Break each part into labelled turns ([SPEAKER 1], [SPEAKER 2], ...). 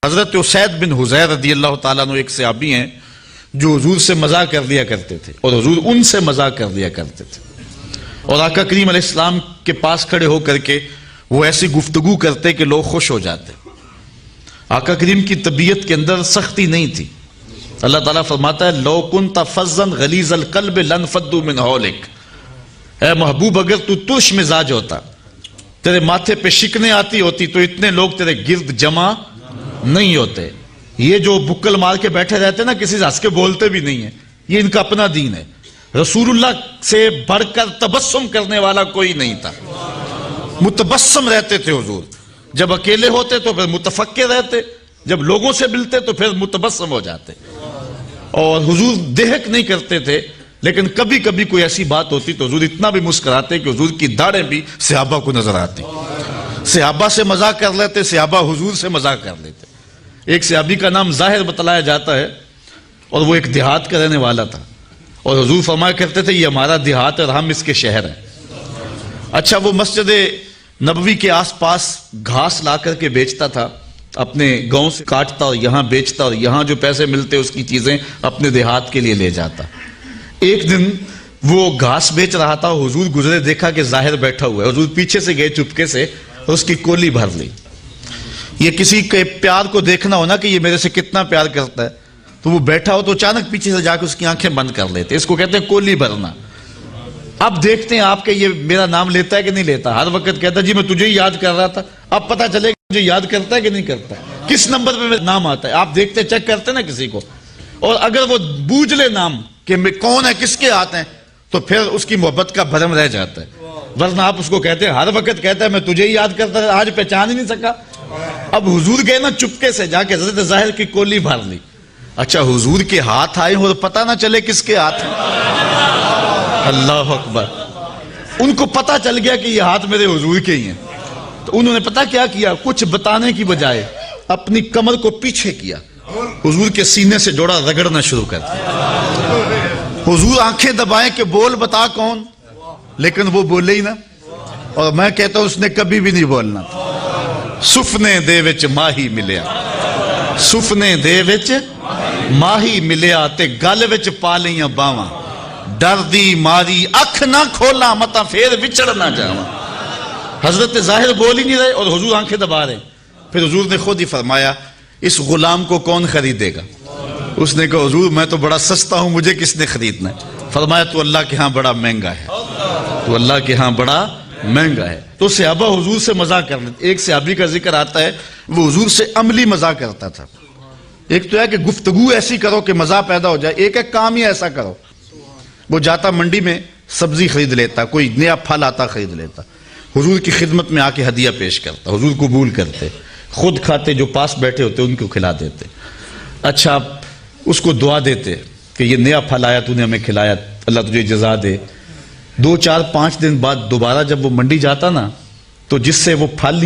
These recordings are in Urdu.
[SPEAKER 1] حضرت اسید بن حضیر رضی اللہ تعالیٰ عنہ ایک صحابی ہیں جو حضور سے مذاق کر لیا کرتے تھے اور حضور ان سے مذاق کر لیا کرتے تھے، اور آقا کریم علیہ السلام کے پاس کھڑے ہو کر کے وہ ایسی گفتگو کرتے کہ لوگ خوش ہو جاتے۔ آقا کریم کی طبیعت کے اندر سختی نہیں تھی۔ اللہ تعالیٰ فرماتا ہے لو کنت فظا غلیظ القلب لانفضوا من حولک، اے محبوب اگر تو ترش مزاج ہوتا، تیرے ماتھے پہ شکنیں آتی ہوتی تو اتنے لوگ تیرے گرد جمع نہیں ہوتے۔ یہ جو بکل مار کے بیٹھے رہتے نا، کسی سے ہنس کے بولتے بھی نہیں ہیں، یہ ان کا اپنا دین ہے۔ رسول اللہ سے بڑھ کر تبسم کرنے والا کوئی نہیں تھا، متبسم رہتے تھے حضور۔ جب اکیلے ہوتے تو پھر متفکر رہتے، جب لوگوں سے ملتے تو پھر متبسم ہو جاتے، اور حضور دہک نہیں کرتے تھے۔ لیکن کبھی کبھی کوئی ایسی بات ہوتی تو حضور اتنا بھی مسکراتے کہ حضور کی داڑھیں بھی صحابہ کو نظر آتی، صحابہ سے مذاق کر لیتے، صحابہ حضور سے مذاق کر لیتے۔ ایک صحابی کا نام ظاہر بتلایا جاتا ہے، اور وہ ایک دیہات کا رہنے والا تھا، اور حضور فرمایا کرتے تھے یہ ہمارا دیہات ہے اور ہم اس کے شہر ہیں۔ اچھا، وہ مسجد نبوی کے آس پاس گھاس لا کر کے بیچتا تھا، اپنے گاؤں سے کاٹتا اور یہاں بیچتا، اور یہاں جو پیسے ملتے اس کی چیزیں اپنے دیہات کے لیے لے جاتا۔ ایک دن وہ گھاس بیچ رہا تھا، حضور گزرے، دیکھا کہ ظاہر بیٹھا ہوا ہے، حضور پیچھے سے گئے چپکے سے اور اس کی کولی بھر لی۔ یہ کسی کے پیار کو دیکھنا ہونا کہ یہ میرے سے کتنا پیار کرتا ہے، تو وہ بیٹھا ہو تو اچانک پیچھے سے جا کے اس کی آنکھیں بند کر لیتے، اس کو کہتے ہیں کولی بھرنا۔ اب دیکھتے ہیں آپ کہ یہ میرا نام لیتا ہے کہ نہیں لیتا، ہر وقت کہتا ہے جی میں تجھے ہی یاد کر رہا تھا، اب پتہ چلے کہ مجھے یاد کرتا ہے کہ نہیں کرتا ہے، کس نمبر پہ میرا نام آتا ہے۔ آپ دیکھتے چیک کرتے نا کسی کو، اور اگر وہ بوجھ لے نام کہ کون ہے، کس کے ہاتھ ہیں، تو پھر اس کی محبت کا بھرم رہ جاتا ہے۔ ورنہ آپ اس کو کہتے ہیں، ہر وقت کہتا ہے میں تجھے ہی یاد کرتا ہے، آج پہچان ہی نہیں سکا۔ اب حضور گئے نا چپکے سے جا کے حضرت ظاہر کی کولی بھر لی۔ اچھا، حضور کے ہاتھ آئے اور پتہ نہ چلے کس کے ہاتھ ہیں۔ اللہ اکبر، ان کو پتہ چل گیا کہ یہ ہاتھ میرے حضور کے ہی ہیں، تو انہوں نے پتہ کیا کیا، کچھ بتانے کی بجائے اپنی کمر کو پیچھے کیا، حضور کے سینے سے جوڑا رگڑنا شروع کر دیا۔ حضور آنکھیں دبائیں کہ بول بتا کون، لیکن وہ بولے ہی نہ، اور میں کہتا ہوں اس نے کبھی بھی نہیں بولنا تھا۔ سفنے دے وچ ماہی ملیا، سفنے دے وچ ماہی ملیا تے گل وچ پا لیاں باواں، ڈر دی ماری اکھ نہ کھولا متا پھر وچڑ نہ جاواں۔ حضرت ظاہر بول ہی نہیں رہے اور حضور آنکھیں دبا رہے۔ پھر حضور نے خود ہی فرمایا اس غلام کو کون خریدے گا؟ اس نے کہا حضور میں تو بڑا سستا ہوں، مجھے کس نے خریدنا ہے؟ فرمایا تو اللہ کے ہاں بڑا مہنگا ہے، تو اللہ کے ہاں بڑا مہنگا ہے۔ تو صحابہ حضور سے مذاق کر لیتے۔ ایک صحابی کا ذکر آتا ہے وہ حضور سے عملی مذاق کرتا تھا۔ ایک تو ہے کہ گفتگو ایسی کرو کہ مزہ پیدا ہو جائے، ایک ہے کام ہی ایسا کرو۔ وہ جاتا منڈی میں سبزی خرید لیتا، کوئی نیا پھل آتا خرید لیتا، حضور کی خدمت میں آ کے ہدیہ پیش کرتا، حضور قبول کرتے، خود کھاتے، جو پاس بیٹھے ہوتے ان کو کھلا دیتے۔ اچھا، اس کو دعا دیتے کہ یہ نیا پھل آیا تو نے ہمیں کھلایا، اللہ تجھے جزا دے۔ 2 4 5 دن بعد دوبارہ جب وہ منڈی جاتا نا، تو جس سے وہ پھل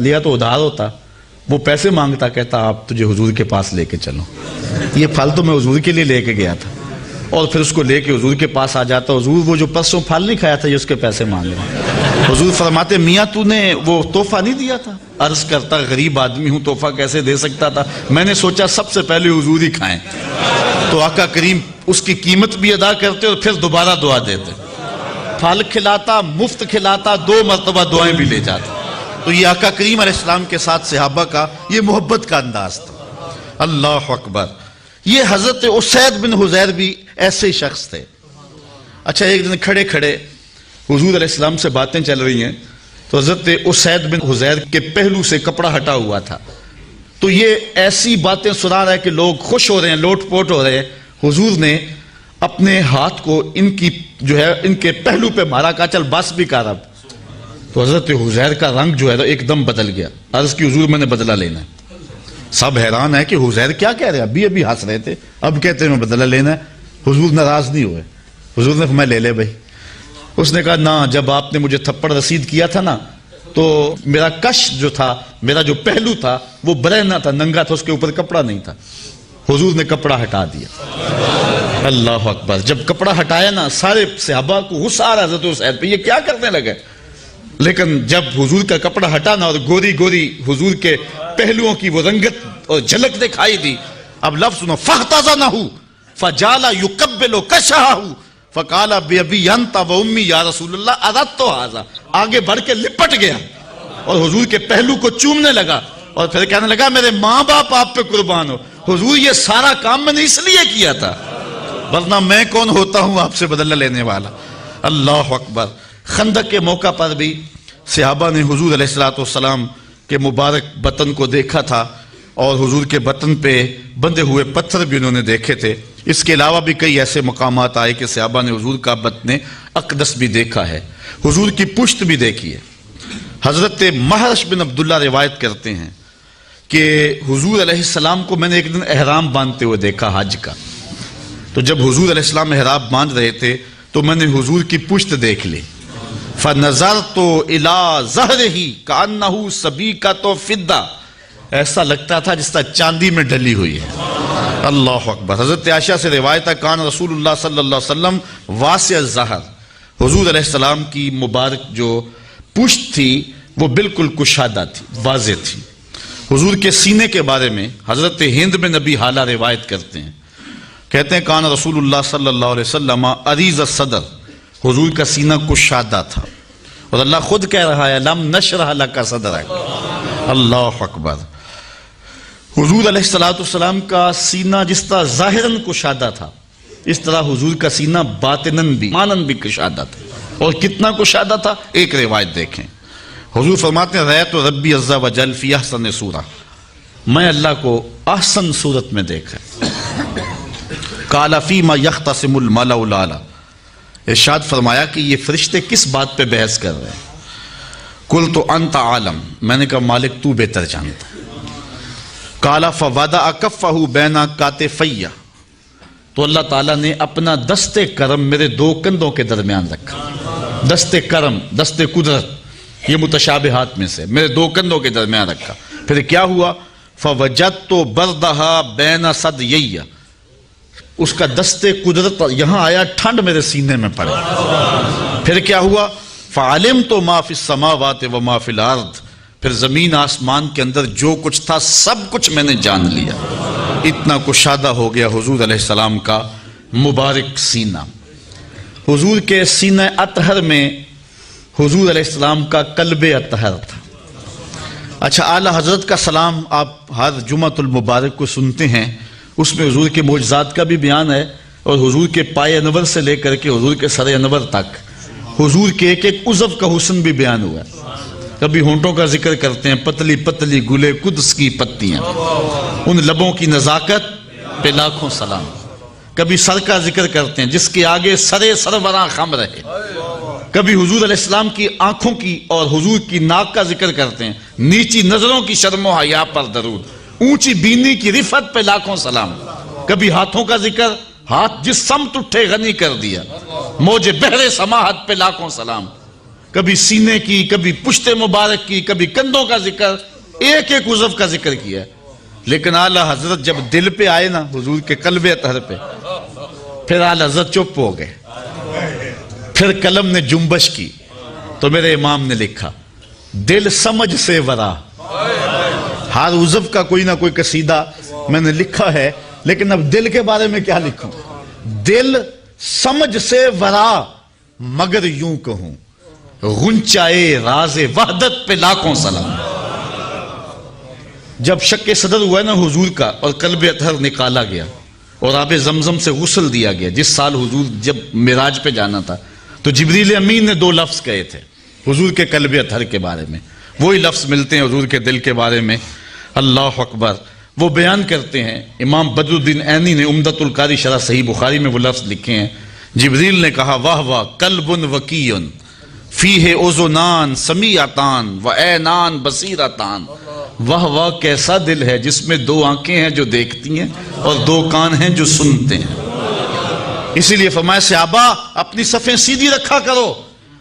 [SPEAKER 1] لیا تو ادھار ہوتا، وہ پیسے مانگتا، کہتا آپ تجھے حضور کے پاس لے کے چلو، یہ پھل تو میں حضور کے لیے لے کے گیا تھا۔ اور پھر اس کو لے کے حضور کے پاس آ جاتا، حضور وہ جو پرسوں پھل نہیں کھایا تھا یہ اس کے پیسے مانگ رہا۔ حضور فرماتے میاں تو نے وہ تحفہ نہیں دیا تھا؟ عرض کرتا غریب آدمی ہوں، تحفہ کیسے دے سکتا تھا، میں نے سوچا سب سے پہلے حضور ہی کھائیں۔ تو آقا کریم اس کی قیمت بھی ادا کرتے اور پھر دوبارہ دعا دیتے، پھل کھلاتا، مفت کھلاتا، 2 مرتبہ دعائیں بھی لے جاتا۔ تو یہ آقا کریم علیہ السلام کے ساتھ صحابہ کا یہ محبت کا انداز تھا۔ اللہ اکبر۔ یہ حضرت اسید بن حضیر بھی ایسے شخص تھے۔ اچھا، ایک دن کھڑے کھڑے حضور علیہ السلام سے باتیں چل رہی ہیں، تو حضرت اسید بن حضیر کے پہلو سے کپڑا ہٹا ہوا تھا، تو یہ ایسی باتیں سنا رہا ہے کہ لوگ خوش ہو رہے ہیں، لوٹ پوٹ ہو رہے ہیں۔ حضور نے اپنے ہاتھ کو ان کے پہلو پہ مارا، کہا چل بس بھی کر اب۔ تو حضرت حضیر کا رنگ جو ہے ایک دم بدل گیا۔ عرض کی حضور میں نے بدلہ لینا ہے۔ سب حیران ہے کہ حضیر کیا کہہ رہے ہیں، ابھی ہنس رہے تھے، اب کہتے ہیں میں بدلہ لینا ہے۔ حضور ناراض نہیں ہوئے، حضور نے فرمایا لے لے بھائی۔ اس نے کہا نہ، جب آپ نے مجھے تھپڑ رسید کیا تھا نا، تو میرا کش جو تھا، میرا جو پہلو تھا وہ برہنہ تھا، ننگا تھا، اس کے اوپر کپڑا نہیں تھا۔ حضور نے کپڑا ہٹا دیا۔ اللہ اکبر۔ جب کپڑا ہٹایا نا، سارے صحابہ کو غصہ آ رہا حضرت اسید پہ، یہ کیا کرنے لگے؟ لیکن جب حضور کا کپڑا ہٹانا اور گوری گوری حضور کے پہلوؤں کی وہ رنگت اور جھلک دکھائی دی، اب لفظ سنو، فاحتضنہ فجعل یقبل کشہہ فقال بأبی انت وأمی یا رسول اللہ اردت ھذا، آگے بڑھ کے لپٹ گیا اور حضور کے پہلو کو چومنے لگا اور پھر کہنے لگا میرے ماں باپ آپ پہ قربان ہو حضور، یہ سارا کام میں نے اس لیے کیا تھا، ورنہ میں کون ہوتا ہوں آپ سے بدلہ لینے والا۔ اللہ اکبر۔ خندق کے موقع پر بھی صحابہ نے حضور علیہ السلام کے مبارک بطن کو دیکھا تھا اور حضور کے بطن پہ بندے ہوئے پتھر بھی انہوں نے دیکھے تھے۔ اس کے علاوہ بھی کئی ایسے مقامات آئے کہ صحابہ نے حضور کا بطن اقدس بھی دیکھا ہے، حضور کی پشت بھی دیکھی ہے۔ حضرت محرش بن عبداللہ روایت کرتے ہیں کہ حضور علیہ السلام کو میں نے ایک دن احرام باندھتے ہوئے دیکھا حج کا، تو جب حضور علیہ السلام احرام باندھ رہے تھے تو میں نے حضور کی پشت دیکھ لی، فَنَظَرْتُ إِلَىٰ ظَهْرِهِ كَأَنَّهُ سَبِيكَةُ فِضَّةٌ، ایسا لگتا تھا جس طرح چاندی میں ڈلی ہوئی ہے۔ اللہ اکبر۔ حضرت عائشہ سے روایت ہے کان رسول اللہ صلی اللہ علیہ وسلم واسع الظہر، حضور علیہ السلام کی مبارک جو پشت تھی وہ بالکل کشادہ تھی، واضح تھی۔ حضور کے سینے کے بارے میں حضرت ہند میں نبی حالہ روایت کرتے ہیں، کہتے ہیں کان رسول اللہ صلی اللہ علیہ وسلم عریض الصدر، حضور کا سینہ کشادہ تھا، اور اللہ خود کہہ رہا ہے لم نشرح لک صدرک۔ اللہ اکبر۔ حضور علیہ السلام کا سینہ جس طرح ظاہراً کشادہ تھا، اس طرح حضور کا سینہ باطناً بھی ماناً بھی کشادہ تھا، اور کتنا کشادہ تھا ایک روایت دیکھیں۔ حضور فرماتے ہیں رأیت ربی عز و جل فی احسن صورہ، میں اللہ کو احسن صورت میں دیکھا۔ قال فیما یختصم الملأ الاعلی، ارشاد فرمایا کہ یہ فرشتے کس بات پہ بحث کر رہے ہیں؟ قلت انت عالم، میں نے کہا مالک تو بہتر جانتا ہے۔ قال فوضع کفہ بین کاتفی، تو اللہ تعالیٰ نے اپنا دست کرم میرے دو کندھوں کے درمیان رکھا۔ دست کرم، دست قدرت، یہ متشابہات میں سے، میرے دو کندھوں کے درمیان رکھا۔ پھر کیا ہوا؟ فوجدت بردھا بین صدیی، اس کا دست قدرت یہاں آیا، ٹھنڈ میرے سینے میں پڑے۔ پھر کیا ہوا؟ فعلمت ما فی السماوات و ما فی الارض، پھر زمین آسمان کے اندر جو کچھ تھا سب کچھ میں نے جان لیا۔ اتنا کشادہ ہو گیا حضور علیہ السلام کا مبارک سینہ۔ حضور کے سینہ اطہر میں حضور علیہ السلام کا قلب اطہر تھا۔ اچھا، اعلیٰ حضرت کا سلام آپ ہر جمعۃ المبارک کو سنتے ہیں، اس میں حضور کے معجزات کا بھی بیان ہے، اور حضور کے پائے انور سے لے کر کے حضور کے سر انور تک حضور کے ایک ایک عضو کا حسن بھی بیان ہوا ہے۔ کبھی ہونٹوں کا ذکر کرتے ہیں، پتلی پتلی گلے قدس کی پتیاں، ان لبوں کی نزاکت پہ لاکھوں سلام۔ کبھی سر کا ذکر کرتے ہیں جس کے آگے سرے سروراں خم رہے۔ کبھی حضور علیہ السلام کی آنکھوں کی اور حضور کی ناک کا ذکر کرتے ہیں، نیچی نظروں کی شرم و حیا پر درود، اونچی بینی کی رفت پہ لاکھوں سلام۔ کبھی ہاتھوں کا ذکر، ہاتھ جس سمت اٹھے غنی کر دیا، موج بحر سماحت پہ لاکھوں سلام۔ کبھی سینے کی، کبھی پشت مبارک کی، کبھی کندھوں کا ذکر، ایک ایک عضو کا ذکر کیا۔ لیکن اعلیٰ حضرت جب دل پہ آئے نا، حضور کے قلب اطہر پہ، پھر اعلیٰ حضرت چپ ہو گئے۔ پھر قلم نے جنبش کی تو میرے امام نے لکھا دل سمجھ سے ورا۔ ہر عضو کا کوئی نہ کوئی قصیدہ میں نے لکھا ہے، لیکن اب دل کے بارے میں کیا لکھوں؟ دل سمجھ سے ورا مگر یوں کہوں، غنچائے راز وحدت پہ لاکھوں سلام۔ جب شک صدر ہوا نا حضور کا اور قلب اطہر نکالا گیا اور آب زمزم سے غسل دیا گیا، جس سال حضور جب معراج پہ جانا تھا، تو جبریل امین نے دو لفظ کہے تھے حضور کے قلب اطہر کے بارے میں، وہی لفظ ملتے ہیں حضور کے دل کے بارے میں۔ اللہ اکبر۔ وہ بیان کرتے ہیں، امام بدر الدین عینی نے عمدۃ القاری شرح صحیح بخاری میں وہ لفظ لکھے ہیں، جبریل نے کہا واہ واہ قلب وکیع فیہ اذنان سمیعتان و عینان بصیرتان، واہ واہ کیسا دل ہے جس میں دو آنکھیں ہیں جو دیکھتی ہیں اور دو کان ہیں جو سنتے ہیں۔ اسی لیے فرمایا صحابہ اپنی صفیں سیدھی رکھا کرو،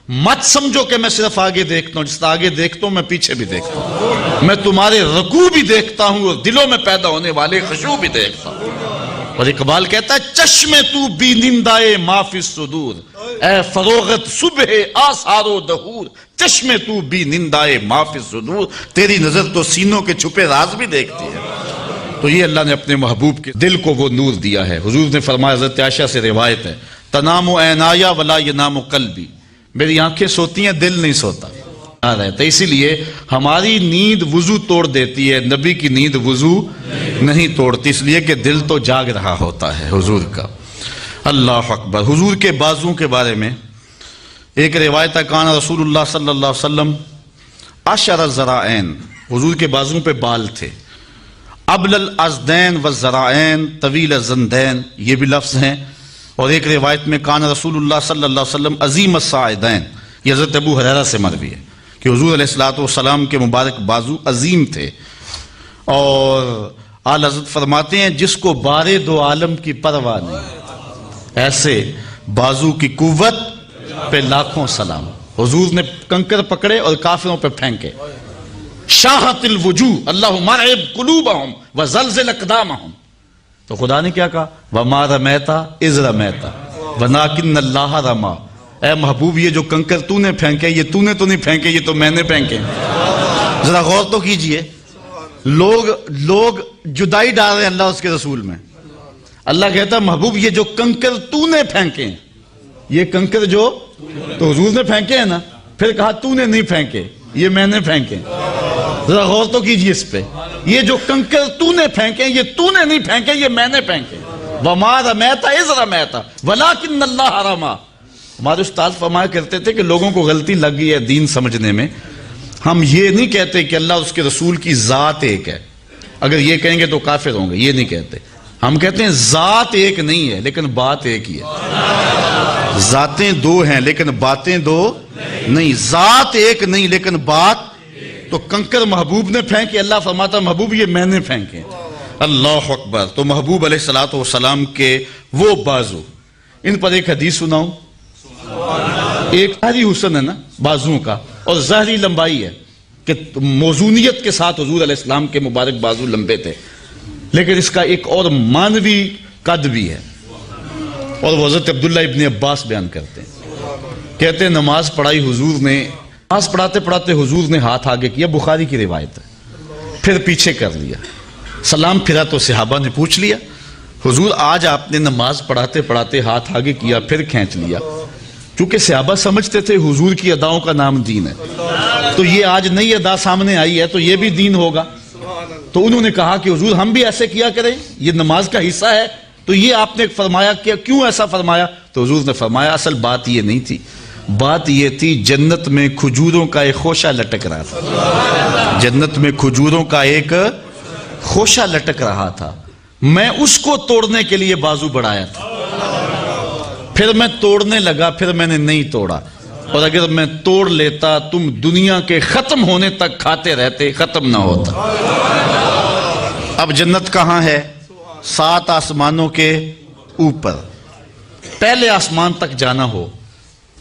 [SPEAKER 1] مت سمجھو کہ میں صرف آگے دیکھتا ہوں، جس طرح آگے دیکھتا ہوں میں پیچھے بھی دیکھتا ہوں، میں تمہارے رکوع بھی دیکھتا ہوں اور دلوں میں پیدا ہونے والے خشوع بھی دیکھتا ہوں۔ اور اقبال کہتا ہے چشم تو بی نندائے ما فی الصدور، اے فروغت صبح آثار و دہور، چشم تو بی نندائے ما فی الصدور، تیری نظر تو سینوں کے چھپے راز بھی دیکھتی ہے۔ تو یہ اللہ نے اپنے محبوب کے دل کو وہ نور دیا ہے۔ حضور نے فرمایا، حضرت عائشہ سے روایت ہے، تنام عینایا ولا ینام قلبی، میری آنکھیں سوتی ہیں دل نہیں سوتا رہتا، اسی لیے ہماری نیند وضو توڑ دیتی ہے، نبی کی نیند وضو نہیں توڑتی، اس لیے کہ دل تو جاگ رہا ہوتا ہے حضور کا۔ اللہ اکبر۔ حضور کے بازوں کے بارے میں ایک روایت ہے، کان رسول اللہ صلی اللہ علیہ وسلم اشر الذراعین، حضور کے بازوں پہ بال تھے، ابل الازدین والذراعین طویل الزندین، یہ بھی لفظ ہیں۔ اور ایک روایت میں کان رسول اللہ صلی اللہ علیہ وسلم عظیم الصاعدین، یہ حضرت ابو ہریرہ سے مروی ہے کہ حضور علیہ السلام کے مبارک بازو عظیم تھے۔ اور اعلی حضرت فرماتے ہیں، جس کو بارے دو عالم کی پرواہ نہیں، ایسے بازو کی قوت پہ لاکھوں سلام۔ حضور نے کنکر پکڑے اور کافروں پہ پھینکے، شاہت الوجوہ اللہم ارعب قلوبہم وزلزل اقدامہم، تو خدا نے کیا کہا، وما رمیتا اذ رمیتا ولکن اللہ رما، اے محبوب یہ جو کنکر تو نے پھینکے، یہ تو نے تو نہیں پھینکے، یہ تو میں نے پھینکے۔ ذرا غور تو کیجئے، لوگ جدائی ڈال رہے ہیں اللہ اس کے رسول میں۔ اللہ کہتا ہے محبوب یہ جو کنکر تو نے پھینکے، یہ کنکر جو تو حضور نے پھینکے ہیں نا، پھر کہا تو نے نہیں پھینکے، یہ میں نے پھینکے۔ ذرا غور تو کیجئے اس پہ، یہ جو کنکر تو نے پھینکے، یہ تو نے نہیں پھینکے، یہ میں نے پھینکے۔ وما رمیتا اذ رمیتا ولکن اللہ رما۔ ہمارے استاد فرمایا کرتے تھے کہ لوگوں کو غلطی لگ گئی ہے دین سمجھنے میں، ہم یہ نہیں کہتے کہ اللہ اس کے رسول کی ذات ایک ہے، اگر یہ کہیں گے تو کافر ہوں گے، یہ نہیں کہتے۔ ہم کہتے ہیں ذات ایک نہیں ہے لیکن بات ایک ہی ہے، ذاتیں دو ہیں لیکن باتیں دو نہیں، ذات ایک نہیں لیکن بات۔ تو کنکر محبوب نے پھینکے، اللہ فرماتا محبوب یہ میں نے پھینکے۔ اللہ اکبر۔ تو محبوب علیہ السلام کے وہ بازو، ان پر ایک حدیث سناؤں۔ ایک ظاہری حسن ہے نا بازوں کا، اور ظاہری لمبائی ہے کہ موزونیت کے ساتھ حضور علیہ السلام کے مبارک بازو لمبے تھے، لیکن اس کا ایک اور مانوی قد بھی ہے، اور وہ حضرت عبداللہ ابن عباس بیان کرتے ہیں، کہتے ہیں نماز پڑھائی حضور نے، نماز پڑھاتے پڑھاتے حضور نے ہاتھ آگے کیا، بخاری کی روایت ہے، پھر پیچھے کر لیا، سلام پھرا تو صحابہ نے پوچھ لیا حضور آج آپ نے نماز پڑھاتے پڑھاتے ہاتھ آگے کیا پھر کھینچ لیا، کیونکہ صحابہ سمجھتے تھے حضور کی اداؤں کا نام دین ہے، تو یہ آج نئی ادا سامنے آئی ہے تو یہ بھی دین ہوگا۔ تو انہوں نے کہا کہ حضور ہم بھی ایسے کیا کریں، یہ نماز کا حصہ ہے، تو یہ آپ نے فرمایا کہ کیوں ایسا فرمایا؟ تو حضور نے فرمایا اصل بات یہ نہیں تھی، بات یہ تھی جنت میں کھجوروں کا ایک خوشہ لٹک رہا تھا، جنت میں کھجوروں کا ایک خوشہ لٹک رہا تھا، میں اس کو توڑنے کے لیے بازو بڑھایا تھا، پھر میں توڑنے لگا، پھر میں نے نہیں توڑا، اور اگر میں توڑ لیتا تم دنیا کے ختم ہونے تک کھاتے رہتے، ختم نہ ہوتا۔ اب جنت کہاں ہے؟ 7 آسمانوں کے اوپر، پہلے آسمان تک جانا ہو،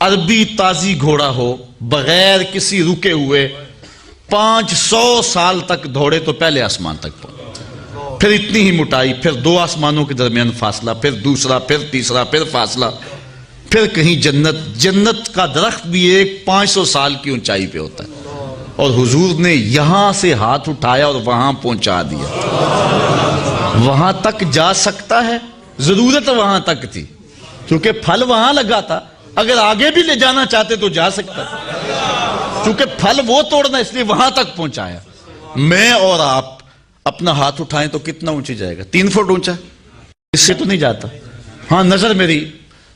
[SPEAKER 1] عربی تازی گھوڑا ہو، بغیر کسی رکے ہوئے 500 سال تک دوڑے تو پہلے آسمان تک پہنچے، پھر اتنی ہی موٹائی، پھر 2 آسمانوں کے درمیان فاصلہ، پھر دوسرا، پھر تیسرا، پھر فاصلہ، پھر کہیں جنت۔ جنت کا درخت بھی ایک 500 سال کی اونچائی پہ ہوتا ہے، اور حضور نے یہاں سے ہاتھ اٹھایا اور وہاں پہنچا دیا۔ وہاں تک جا سکتا ہے، ضرورت وہاں تک تھی کیونکہ پھل وہاں لگا تھا، اگر آگے بھی لے جانا چاہتے تو جا سکتا، کیونکہ پھل وہ توڑنا اس لیے وہاں تک پہنچایا۔ میں اور آپ اپنا ہاتھ اٹھائیں تو کتنا اونچی جائے گا؟ 3 فٹ اونچا، اس سے تو نہیں جاتا۔ ہاں نظر میری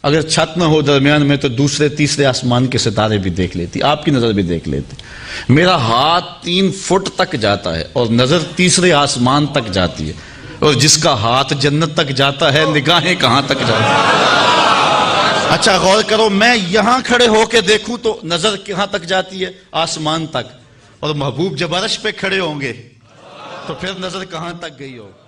[SPEAKER 1] اگر چھت نہ ہو درمیان میں تو دوسرے تیسرے آسمان کے ستارے بھی دیکھ لیتی، آپ کی نظر بھی دیکھ لیتی۔ میرا ہاتھ 3 فٹ تک جاتا ہے اور نظر تیسرے آسمان تک جاتی ہے، اور جس کا ہاتھ جنت تک جاتا ہے نگاہیں کہاں تک جاتی ہیں؟ اچھا غور کرو، میں یہاں کھڑے ہو کے دیکھوں تو نظر کہاں تک جاتی ہے؟ آسمان تک، اور محبوب جب عرش پہ کھڑے ہوں گے تو پھر نظر کہاں تک گئی ہوگی؟